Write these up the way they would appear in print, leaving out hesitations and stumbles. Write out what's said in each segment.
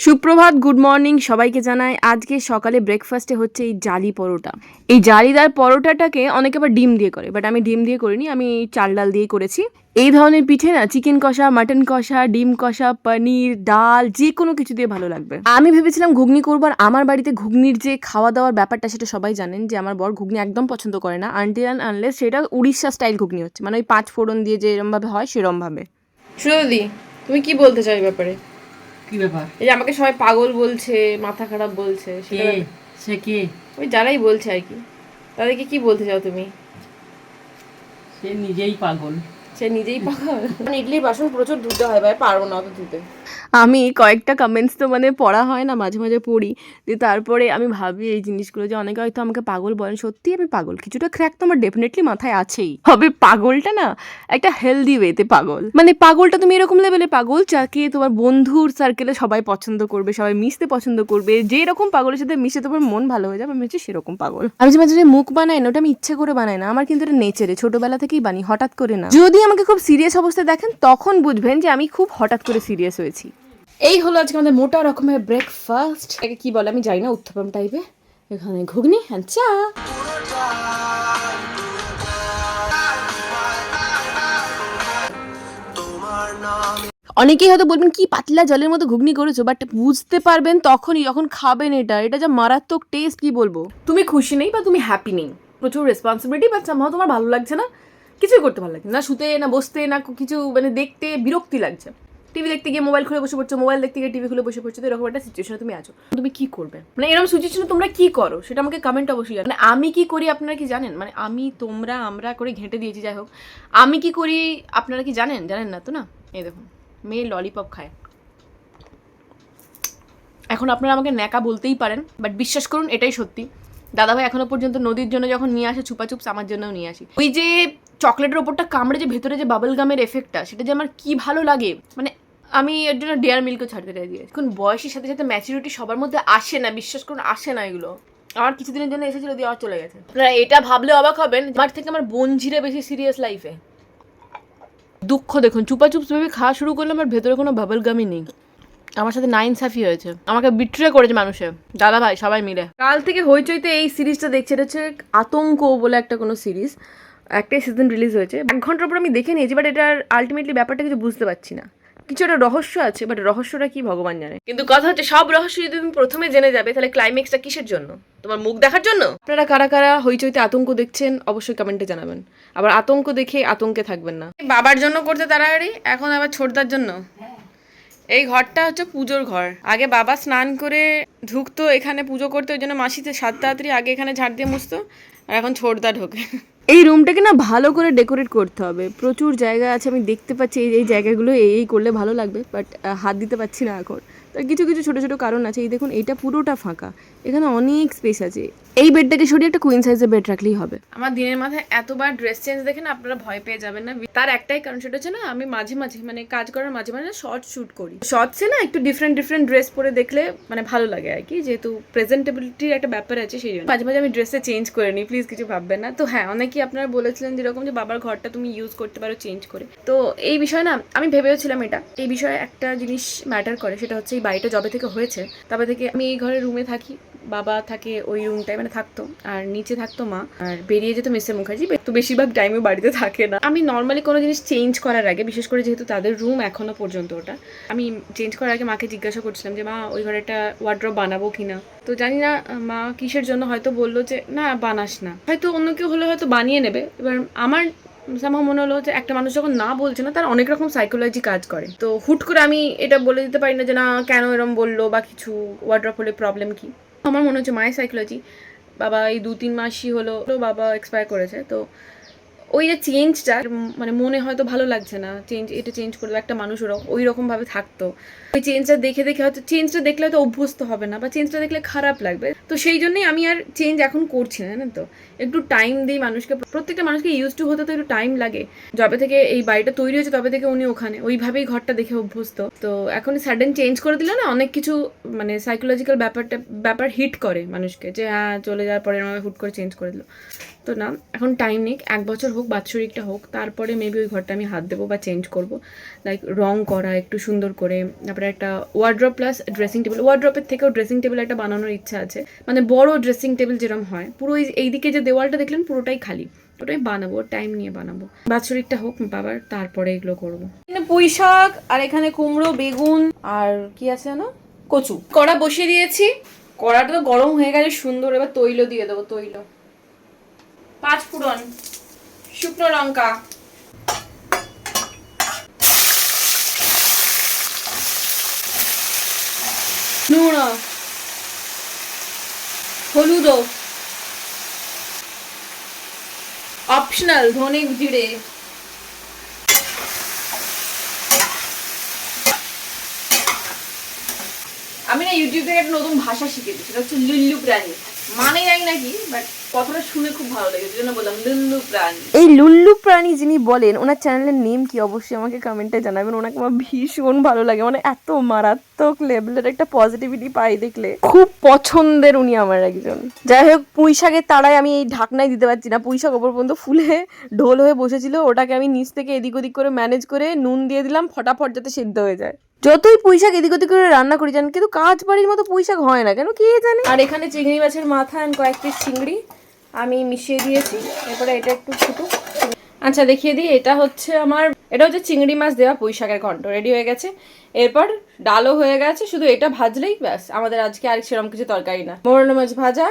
সুপ্রভাত, good morning সবাইকে জানাই। আজকে সকালে ব্রেকফাস্টে হচ্ছে এই জালি পরোটা। এই জালিদার পরোটাটাকে অনেকে আবার ডিম দিয়ে করে, বাট আমি ডিম দিয়ে করিনি, আমি চাল ডাল দিয়ে করেছি। এই ধরনের পিঠে না চিকেন কষা, মাটন কষা, ডিম কষা, পনির, ডাল যে কোনো কিছু দিয়ে ভালো লাগবে। আমি ভেবেছিলাম ঘুগনি করবো, আর আমার বাড়িতে ঘুগনির যে খাওয়া দাওয়ার ব্যাপারটা সেটা সবাই জানেন যে আমার বর ঘুগনি একদম পছন্দ করে না, আনটিল অ্যান্ড আনলেস সেটা উড়িষ্যা স্টাইল ঘুগনি হচ্ছে, মানে ওই 5 ফোড়ন দিয়ে যে এরমভাবে হয় সেরমভাবে। সুরদি, তুমি কি বলতে চাও এই ব্যাপারে? কি ব্যাপার? এই যে আমাকে সবাই পাগল বলছে, মাথা খারাপ বলছে, কে সে কে? ওই যারাই বলছে আর কি, তাদেরকে কি বলতে চাও তুমি? সে নিজেই পাগল। সে নিজেই পাগল। ইডলির বাসন প্রচুর ধুতে হয় ভাই, পারবো না অত ধুতে। আমি কয়েকটা কমেন্টস তো মানে পড়া হয় না, মাঝে মাঝে পড়ি, দিয়ে তারপরে আমি ভাবি এই জিনিসগুলো যে অনেকে হয়তো আমাকে পাগল বলেন, সত্যি আমি পাগল, কিছুটা ক্র্যাক তো আমার ডেফিনেটলি মাথায় আছেই। হবে পাগলটা না একটা হেলদি ওয়েতে পাগল, মানে পাগলটা তুমি এরকম লেভেলে পাগল যাকে তোমার বন্ধুর সার্কেলে সবাই পছন্দ করবে, সবাই মিশতে পছন্দ করবে, যে এরকম পাগলের সাথে মিশে তোমার মন ভালো হয়ে যাবে, আমি হচ্ছে সেরকম পাগল। আমি যে মাঝে মাঝে মুখ বানাই না, ওটা আমি ইচ্ছে করে বানাই না, আমার কিন্তু এটা নেচারে, ছোটবেলা থেকেই বানি, হঠাৎ করে না। যদি আমাকে খুব সিরিয়াস অবস্থায় দেখেন তখন বুঝবেন যে আমি খুব হঠাৎ করে সিরিয়াস হয়েছি। এই হলো আজকে আমাদের মোটা রকমের ব্রেকফাস্ট। এটাকে কি বলে আমি জানি না, উত্তপম টাইপের। এখানে ঘুগনি আর চা। অনেকেই হয়তো বলবেন কি পাতলা জলের মতো ঘুগনি করেছো, বাট বুঝতে পারবেন তখনই যখন খাবেন এটা যা মারাত্মক টেস্ট, কি বলবো। তুমি খুশি নেই বা তুমি হ্যাপি নেই, প্রচুর রেসপন্সিবিলিটি, বাট সামহাও তোমার ভালো লাগছে না, কিছুই করতে ভালো লাগছে না, শুতে না বসতে না কিছু, মানে দেখতে বিরক্তি লাগছে। টিভি দেখতে গিয়ে মোবাইল খুলে বসে পড়ছো, মোবাইল দেখতে গিয়ে টিভি খুলে বসে পড়ছো, তো এরকম একটা সিচুয়েশনে তুমি আছো। তুমি কি করবে, মানে এরকম সিচুয়েশনে তোমরা কি করো সেটা আমাকে কমেন্ট অবশ্যই জানান। মানে আমি কি করি আপনারা কি জানেন? মানে আমি আমরা করে ঘেঁটে দিয়েছি, যাই হোক আমি কি করি আপনারা কি জানেন? জানেন না তো না। এই দেখুন, মেয়ে ললিপপ খায়। এখন আপনারা আমাকে ন্যাকা বলতেই পারেন, বাট বিশ্বাস করুন এটাই সত্যি। দাদাভাই এখনো পর্যন্ত নদীর জন্য যখন নিয়ে আসে চুপাচুপস, আমার জন্যও নিয়ে আসি। ওই যে চকলেটের ওপরটা কামড়ে যে ভেতরে যে বাবল গামের এফেক্টটা, সেটা যে আমার কি ভালো লাগে, মানে আমি এর জন্য ডেয়ার মিল্কও ছাড়তে চাই দিয়ে। এখন বয়সের সাথে সাথে ম্যাচুরিটি সবার মধ্যে আসে না, বিশ্বাস করুন আসে না এগুলো। আমার কিছুদিনের জন্য এসেছিল, দিয়ে আর চলে গেছে। আপনারা এটা ভাবলে অবাক হবেন, আমার থেকে আমার বোন ঝিরে বেশি সিরিয়াস লাইফে। দুঃখ দেখুন, চুপাচুপস ভেবে খাওয়া শুরু করলে আমার ভেতরে কোনো বাবল গামই নেই। আমার সাথে নাইনসাফি হয়েছে, আমাকে বিট্রে করেছে মানুষে, দাদা ভাই সবাই মিলে। কাল থেকে হইচইতে এই সিরিজটা দেখছে, এটা হচ্ছে আতঙ্ক বলে একটা কোনো সিরিজ, একটাই সিজন রিলিজ হয়েছে, 1 ঘন্টার পর আমি দেখে নিয়েছি, বাট এটার আলটিমেটলি ব্যাপারটা কিছু বুঝতে পারছি না। কিছু একটা রহস্য আছে, বাট রহস্যটা কি ভগবান জানে। কিন্তু কথা হচ্ছে, সব রহস্য যদি তুমি প্রথমে জেনে যাবে, তাহলে ক্লাইম্যাক্সটা কিসের জন্য? তোমার মুখ দেখার জন্য? আপনারা কারা কারা হইচইতে আতঙ্ক দেখছেন অবশ্যই কমেন্টে জানাবেন। আবার আতঙ্ক দেখে আতঙ্কে থাকবেন না। বাবার জন্য করতে তাড়াতাড়ি, এখন আবার ছোটদার জন্য। এই ঘরটা হচ্ছে পুজোর ঘর। আগে বাবা স্নান করে ঢুকতো এখানে পুজো করতে, ওই জন্য মাসিতে 7 তাড়াতাড়ি আগে এখানে ঝাড় দিয়ে মুছতো, আর এখন ছোটদা ঢোকে। এই রুমটাকে না ভালো করে ডেকোরেট করতে হবে, প্রচুর জায়গা আছে, আমি দেখতে পাচ্ছি এই জায়গাগুলো এই করলে ভালো লাগবে, বাট হাত দিতে পারছি না এখন। তার কিছু কিছু ছোটো ছোটো কারণ আছে। এই দেখুন, এইটা পুরোটা ফাঁকা, এখানে অনেক স্পেস আছে। এই বেডটাকে সরিয়ে একটা কুইন সাইজের বেড রাখলেই হবে। আমার দিনের মাথায় এতবার ড্রেস চেঞ্জ দেখে না আপনারা ভয় পেয়ে যাবেন না। তার একটাই কারণ, সেটা হচ্ছে না আমি মাঝে মাঝে মানে কাজ করার মাঝে মাঝে শর্ট শুট করি। শর্টসে না একটু ডিফারেন্ট ডিফারেন্ট ড্রেস পরে দেখলে মানে ভালো লাগে আর কি, যেহেতু প্রেজেন্টেবিলিটির একটা ব্যাপার আছে, সেই জন্য মাঝে মাঝে আমি ড্রেসে চেঞ্জ করে নিই, প্লিজ কিছু ভাববেন না। তো হ্যাঁ, অনেকেই আপনারা বলেছিলেন যেরকম যে বাবার ঘরটা তুমি ইউজ করতে পারো চেঞ্জ করে, তো এই বিষয়ে না আমি ভেবেছিলাম এটা, এই বিষয়ে একটা জিনিস ম্যাটার করে, সেটা হচ্ছে এই বাড়িটা যবে থেকে হয়েছে তবে থেকে আমি এই ঘরে রুমে থাকি, বাবা থাকে ওই রুমটায় মানে থাকতো, আর নিচে থাকতো মা, আর বেরিয়ে যেত মিস্টার মুখার্জি, তো বেশিরভাগ টাইমে বাড়িতে থাকে না। আমি নর্মালি কোনো জিনিস চেঞ্জ করার আগে, বিশেষ করে যেহেতু তাদের রুম এখনো পর্যন্ত ওটা, আমি চেঞ্জ করার আগে মাকে জিজ্ঞাসা করছিলাম যে মা ওই ঘরে একটা ওয়ার্ড্রপ বানাবো কিনা, তো জানি না মা কিসের জন্য হয়তো বললো যে না বানাস না, হয়তো অন্য কেউ হলে হয়তো বানিয়ে নেবে। এবার আমার আমার মনে হলো যে একটা মানুষ যখন না বলছে না, তার অনেক রকম সাইকোলজি কাজ করে, তো হুট করে আমি এটা বলে দিতে পারি না যে না কেন এরম বললো বা কিছু, ওয়ার্ড্রপ হলে প্রবলেম কি। আমার মনে হচ্ছে মায়ের সাইকোলজি, বাবা এই 2-3 মাসই হলো বাবা এক্সপায়ার করেছে, তো ওই যে চেঞ্জটা মানে মনে হয়তো ভালো লাগছে না, এটা চেঞ্জ করলে একটা মানুষ ওই রকমভাবে থাকতো, ওই চেঞ্জটা দেখে দেখে হয়তো চেঞ্জটা দেখলে হয়তো অভ্যস্ত হবে না, বা চেঞ্জটা দেখলে খারাপ লাগবে, তো সেই জন্যই আমি আর চেঞ্জ এখন করছি না, জানেন তো। একটু টাইম দিই মানুষকে, প্রত্যেকটা মানুষকে ইউজ টু হতে তো একটু টাইম লাগে। যবে থেকে এই বাড়িটা তৈরি হয়েছে তবে থেকে উনি ওখানে ওইভাবেই ঘরটা দেখে অভ্যস্ত, তো এখন সাডেন চেঞ্জ করে দিলে না অনেক কিছু মানে সাইকোলজিক্যাল ব্যাপার হিট করে মানুষকে, যে হ্যাঁ চলে যাওয়ার পরে এরকম হুট করে চেঞ্জ করে দিল। তো না, এখন টাইম নেই, 1 বছর হোক, বাৎসরিকটা হোক, তারপরে মেবি ওই ঘরটা আমি হাত দেবো বা চেঞ্জ করবো, লাইক রং করা একটু সুন্দর করে, তারপরে তারপরে একটা ওয়ার্ড্রপ প্লাস ড্রেসিং টেবিল, ওয়ার্ড্রপের থেকেও ড্রেসিং টেবিল একটা বানানোর ইচ্ছা আছে, মানে বড় ড্রেসিং টেবিল যেরকম হয়। পুরো এইদিকে যে দেওয়ালটা দেখলেন পুরোটাই খালি, ওটাই বানাবো, টাইম নিয়ে বানাবো, বাৎসরিকটা হোক বাবার, তারপরে এগুলো করবো। পুঁই শাক আর এখানে কুমড়ো, বেগুন আর কি আছে না, কচু। কড়া বসিয়ে দিয়েছি, কড়াটা তো গরম হয়ে গেছে সুন্দর। এবার তৈল দিয়ে দেবো, তৈল, 5 ফোড়ন, শুকনো লঙ্কা, নুন, হলুদ, অপশনাল ধনে জিরে, আমি না ইউটিউব থেকে একটা নতুন ভাষা শিখেছি, সেটা হচ্ছে লুল্লু প্রাণী। মানে জানি নাকি, বাট কথাটা শুনে খুব ভালো লাগে, এই জন্য বললাম লুল্লু প্রাণী। এই লুল্লু প্রাণী যিনি বলেন, ওনার চ্যানেলের নেম কি অবশ্যই আমাকে কমেন্টে জানাবেন। ওনাকে আমার ভীষণ ভালো লাগে, মানে এত মারাত্মক লেভেলের একটা পজিটিভিটি পাই দেখলে, খুব পছন্দের উনি আমার একজন। যাই হোক, পুঁই শাকের তাড়ায় আমি এই ঢাকনায় দিতে পারছি না, পুঁই শাক ওপর পর্যন্ত ফুলে ঢোল হয়ে বসেছিল, ওটাকে আমি নিচ থেকে এদিক ওদিক করে ম্যানেজ করে নুন দিয়ে দিলাম ফটাফট যাতে সিদ্ধ হয়ে যায়। যতই পুঁই শাক এদিক ওদিক করে রান্না করি জান, কিন্তু কাজ বাড়ির মতো পুঁই শাক হয় না কেন কে জানে। আর এখানে চিংড়ি মাছের মাথা আর কয়েক পিস চিংড়ি আমি মিশিয়ে দিয়েছি, এরপরে এটা একটু ফুটুক। আচ্ছা দেখিয়ে দিই, এটা হচ্ছে আমার, এটা হচ্ছে চিংড়ি মাছ দেওয়া পুঁই শাকের ঘন্ট, রেডি হয়ে গেছে। এরপর ডালও হয়ে গেছে, শুধু এটা ভাজলেই ব্যাস আমাদের আজকে আর সেরকম কিছু তরকারি না। মোরলা মাছ ভাজা,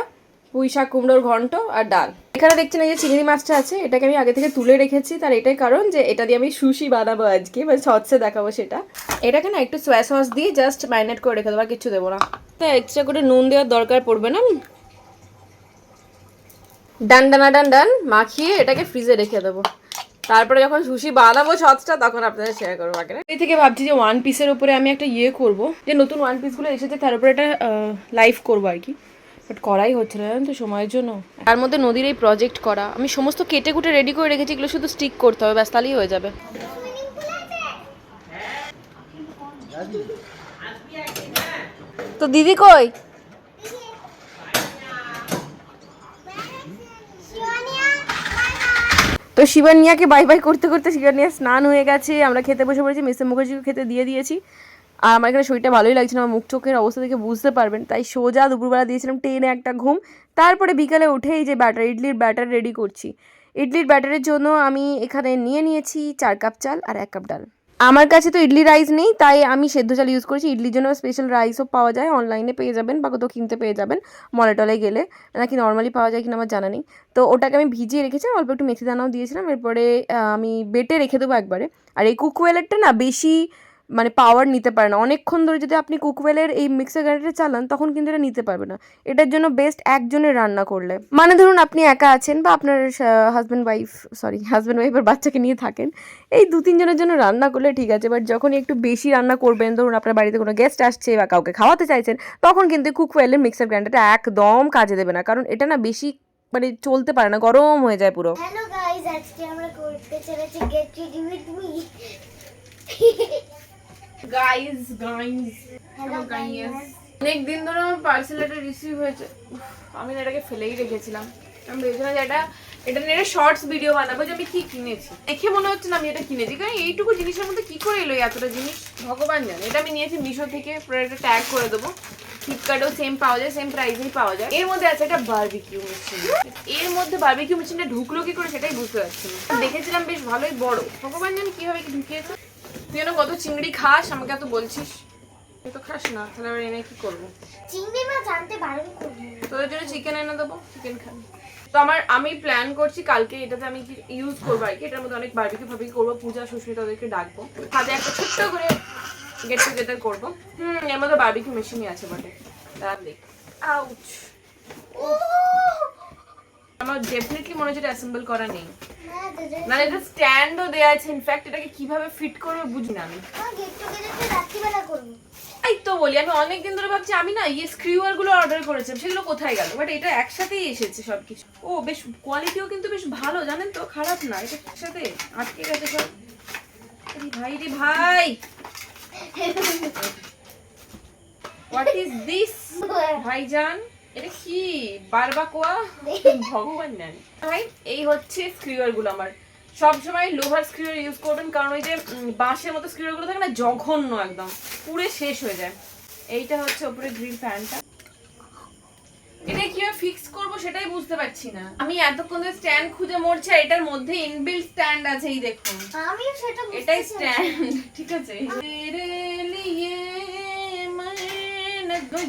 পুঁই শাক কুমড়োর ঘন্ট আর ডাল। এখানে দেখছেন এই যে চিংড়ি মাছটা আছে, এটাকে আমি আগে থেকে তুলে রেখেছি, তার এটাই কারণ যে এটা দিয়ে আমি সুশি বানাবো আজকে, মানে সসে দেখাবো সেটা। এটাকে না একটু সোয়া সস দিয়ে জাস্ট ম্যারিনেট করে রেখে দেবো, আর কিছু দেবো না। তো এক্সট্রা করে নুন দেওয়ার দরকার পড়বে না। ডান মাখিয়ে এটাকে ফ্রিজে রেখে দেবো, তারপরে যখন সুশি বানাবো সসটা তখন আপনাদের শেয়ার করবো। আগে এই থেকে ভাবছি যে 1 পিসের উপরে আমি একটা ইয়ে করবো, যে নতুন 1 পিসগুলো এসেছে তার উপরে একটা লাইভ করবো আর কি, বাট করাই হচ্ছে না জানেন তো সময়ের জন্য। তার মধ্যে নদীর এই প্রজেক্ট করা, আমি সমস্ত কেটে কুটে রেডি করে রেখেছি, এগুলো শুধু স্টিক করতে হবে, ব্যাস তাহলেই হয়ে যাবে। তো দিদি কই? তো শিবানিয়াকে বাই বাই করতে করতে শিবানিয়া স্নান হয়ে গেছে, আমরা খেতে বসে পড়েছি, মিস্টার মুখার্জিকে খেতে দিয়ে দিয়েছি। আর আমার এখানে শরীরটা ভালোই লাগছে না, আমার মুখ চোখের অবস্থা দেখে বুঝতে পারবেন, তাই সোজা দুপুরবেলা দিয়েছিলাম টেনে একটা ঘুম। তারপরে বিকালে উঠে এই যে ইডলির ব্যাটার রেডি করছি। ইডলির ব্যাটারের জন্য আমি এখানে নিয়েছি 4 কাপ চাল আর 1 কাপ ডাল। আমার কাছে তো ইডলি রাইস নেই, তাই আমি সেদ্ধ চাল ইউজ করেছি। ইডলির জন্য স্পেশাল রাইসও পাওয়া যায়, অনলাইনে পেয়ে যাবেন বা কোথাও কিনতে পেয়ে যাবেন, মলে টলে গেলে, নাকি নর্মালি পাওয়া যায় কিনা আমার জানা নেই। তো ওটাকে আমি ভিজিয়ে রেখেছিলাম, অল্প একটু মেথি দানাও দিয়েছিলাম, এরপরে আমি বেটে রেখে দেবো একবারে। আর এই কুকওয়েলেরটা না বেশি মানে পাওয়ার নিতে পারে না, অনেকক্ষণ ধরে যদি আপনি কুকওয়েলের এই মিক্সার গ্রাইন্ডারে চালান তখন কিন্তু এটা নিতে পারবে না। এটার জন্য বেস্ট একজনের রান্না করলে, মানে ধরুন আপনি একা আছেন বা আপনার হাজব্যান্ড ওয়াইফের বাচ্চাকে নিয়ে থাকেন, এই 2-3 জনের জন্য রান্না করলে ঠিক আছে। বাট যখন একটু বেশি রান্না করবেন, ধরুন আপনার বাড়িতে কোনো গেস্ট আসছে বা কাউকে খাওয়াতে চাইছেন, তখন কিন্তু কুকওয়েলের মিক্সার গ্রাইন্ডারটা একদম কাজে দেবে না, কারণ এটা না বেশি মানে চলতে পারে না, গরম হয়ে যায় পুরো। হ্যালো গাইস, আজকে আমরা করতে চলেছি get ready with me. Guys hello guys, অনেকদিন ধরে আমার পার্সেল এটা রিসিভ হয়েছে, আমি না এটাকে ফেলেই রেখেছিলাম। আমি ভেবেছিলাম যে এটা নিয়ে শর্টস ভিডিও বানাবো যে আমি কি কিনেছি। দেখে মনে হচ্ছে না আমি এটা কিনেছি, কারণ এইটুকু জিনিসের মধ্যে কি করে এলো এতটা জিনিস, ভগবান জানে। এটা আমি নিয়েছি মিশো থেকে, একটা ট্যাগ করে দেবো। ফ্লিপকার্টেও সেম পাওয়া যায়, সেম প্রাইসেই পাওয়া যায়। এর মধ্যে আছে একটা বারবিকিউ মেশিন, এর মধ্যে বারবিকিউ মেশিনটা ঢুকলো কি করে সেটাই বুঝতে পারছি না। দেখেছিলাম বেশ ভালোই বড়, ভগবান জানে কিভাবে কি ঢুকিয়েছে। তুই যেন কত চিংড়ি খাস, আমাকে এত বলছিস, তুই তো খাস না, তাহলে আবার এনে কি করবো? চিংড়ি মাছ আনতে বারণ করবি, তোদের জন্য চিকেন এনে দেবো, চিকেন খাবি। তো আমি প্ল্যান করছি কালকে এটাতে আমি কি ইউজ করবো আর কি, এটার মধ্যে অনেক বারবিকিউ ফারবিকিউ করবো, পূজা সুস্মিতা ওদেরকে ডাকবো, সাথে একটা ছোট্ট করে গেট টুগেদার করবো। এর মধ্যে বারবিকিউ মেশিনই আছে বটে, দাঁড়ান দেখ। আউচ, আমার ডেফিনেটলি মনে হচ্ছে এটা অ্যাসেম্বল করা নেই, না এটা স্ট্যান্ডও দেওয়া আছে। ইনফ্যাক্ট এটাকে কিভাবে ফিট করবে বুঝি না আমি। গেট টুগেদারটা রাত্রিবেলা করবো। এই তো বলি, আমি অনেকদিন ধরে ভাবছি আমি না স্ক্রিউয়ার গুলো অর্ডার করেছিলাম, সেগুলো কোথায় গেল? বাট এটা একসাথেই এসেছে সবকিছু। ও বেশ কোয়ালিটিও কিন্তু বেশ ভালো, জানেন তো, খারাপ না। এটা একসাথে আটকে গেছে সব। ভাই রে ভাই, হোয়াট ইজ দিস ভাইজান? এটা কি বারবাকোয়া? ভগবান জানে ভাই। এই হচ্ছে স্ক্রিউয়ার গুলো আমার, সবসময় লোহার স্ক্রিউর ইউজ করবেন, কারণ ওই যে বাঁশের মতো স্ক্রিউগুলো থাকে না, জঘন্য একদম, পুরে শেষ হয়ে যায়। এইটা হচ্ছে ওপরে গ্রিল ফ্যানটা, এটা কিভাবে ফিক্স করব সেটাই বুঝতে পারছি না। আমি এতক্ষণ ধরে স্ট্যান্ড খুঁজে মরছি, আর এটার মধ্যে ইনবিল্ট স্ট্যান্ড আছে, এই দেখুন আমিও সেটা এটাই স্ট্যান্ড, ঠিক আছে।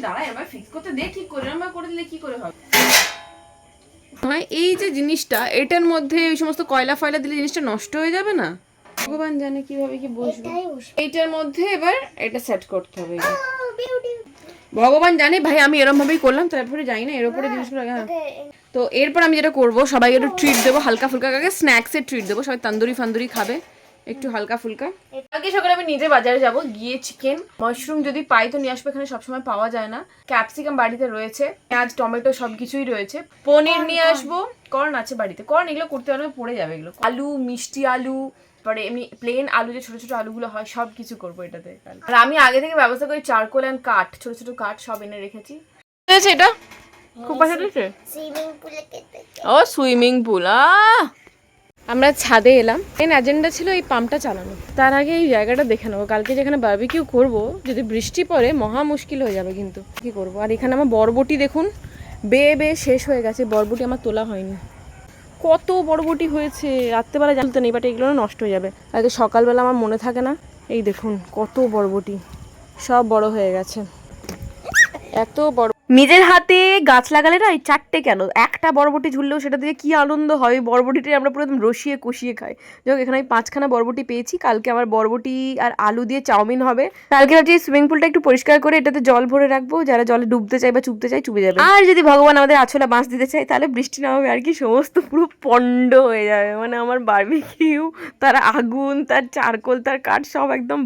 দাঁড়া, এবার ফিক্স করতে দে, ঠিক করে আমরা করে দিলে কি করে হবে। এই যে জিনিসটা, এটার মধ্যে ওই সমস্ত কয়লা ফয়লা দিলে জিনিসটা নষ্ট হয়ে যাবে না? ভগবান জানে কিভাবে কি বসবে। এটাই বসবে। এইটার মধ্যে এবার এটা সেট করতে হবে। বিউটি। ভগবান জানে ভাই, আমি এরকম ভাবেই করলাম, তারপরে জানি না এর উপরে জিনিসগুলো। হ্যাঁ, তো এরপর আমি যেটা করবো, সবাইকে একটু ট্রিট দেবো, হালকা ফুলকা, কাকে স্ন্যাক্সের ট্রিট দেবো, সবাই তন্দুরি ফান্দুরি খাবে একটু হালকা ফুলকা। কালকে সকালে আমি নিজে বাজারে যাব, গিয়ে চিকেন মাশরুম যদি পাই তো নিয়ে আসবো, এখানে সবসময় পাওয়া যায় না। ক্যাপসিকাম বাড়িতে রয়েছে, পেঁয়াজ টমেটো সবকিছুই রয়েছে। পনির নিয়ে আসবো, কর্ন আছে বাড়িতে, কর্ন এগুলো করতে পারবে, পড়ে যাবে এগুলো। আলু, মিষ্টি আলু, পরে এমনি প্লেন আলু, যে ছোট ছোট আলুগুলো হয়, সব কিছু করবো এটাতে। আর আমি আগে থেকে ব্যবস্থা করি চারকোল অ্যান্ড কাঠ, ছোট ছোট কাঠ সব এনে রেখেছি। এটা খুব পছন্দ হয়েছে। সুইমিং পুলে কেটে ও সুইমিং পুল। আমরা ছাদে এলাম, মেন এজেন্ডা ছিল এই পাম্পটা চালানো। তার আগে এই জায়গাটা দেখে নেবো, কালকে যেখানে বারবিকিউ করব যদি বৃষ্টি পড়ে মহা মুশকিল হয়ে যাবে, কিন্তু কি করব। আর এখানে আমার বরবটি দেখুন, বেয়ে বেয়ে শেষ হয়ে গেছে, বরবটি আমার তোলা হয়নি। কত বরবটি হয়েছে, রাত্রেবেলা জানতে নেই, বাট এগুলো নষ্ট হয়ে যাবে, আগে সকালবেলা আমার মনে থাকে না। এই দেখুন কত বরবটি, সব বড় হয়ে গেছে, এত বড়। নিজের হাতে গাছ লাগালে না, এই চারটে কেন, একটা বরবটি ঝুললেও সেটা দিয়ে কি আনন্দ হয়। বরবটিটাই আমরা পুরো একদম রসিয়ে কষিয়ে খাই। যাই হোক, এখানে আমি 5খানা বরবটি পেয়েছি। কালকে আমার বরবটি আর আলু দিয়ে চাউমিন হবে। কালকে ভাবছি সুইমিং পুলটা একটু পরিষ্কার করে এটাতে জল ভরে রাখবো, যারা জলে ডুবতে চায় বা চুপতে চায় চুপে যাবে। আর যদি ভগবান আমাদের আছলা বাঁশ দিতে চায়, তাহলে বৃষ্টি না হবে আর কি, সমস্ত পুরো পণ্ড হয়ে যাবে। মানে আমার বারবিকিউ, তার আগুন, তার চারকোল, তার কাঠ সব একদম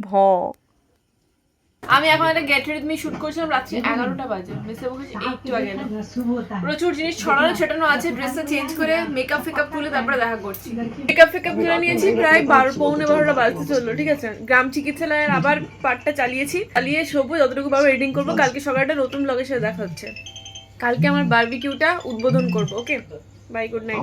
আমি এখন একটা গেট রেডি মি শুট করছিলাম, রাত্রি 11টা বাজে, মিসে বলেছি একটু আগে না। প্রচুর জিনিস ছড়ানো ছেটানো আছে, ড্রেসটা চেঞ্জ করে মেকআপ ফেকআপ তুলে তারপরে দেখা করছি। মেকআপ ফেকআপ তুলে নিয়েছি, প্রায় 12-12:15 বাজতে চললো, ঠিক আছে। গ্রাম চিকিৎসালয়ের আবার পার্টটা চালিয়ে শোবো, যতটুকু পাবো এডিটিং করবো। কালকে সকালটা নতুন ব্লগের সাথে দেখা হচ্ছে। কালকে আমার বারবিকিউটা উদ্বোধন করবো। ওকে, বাই, গুড নাইট।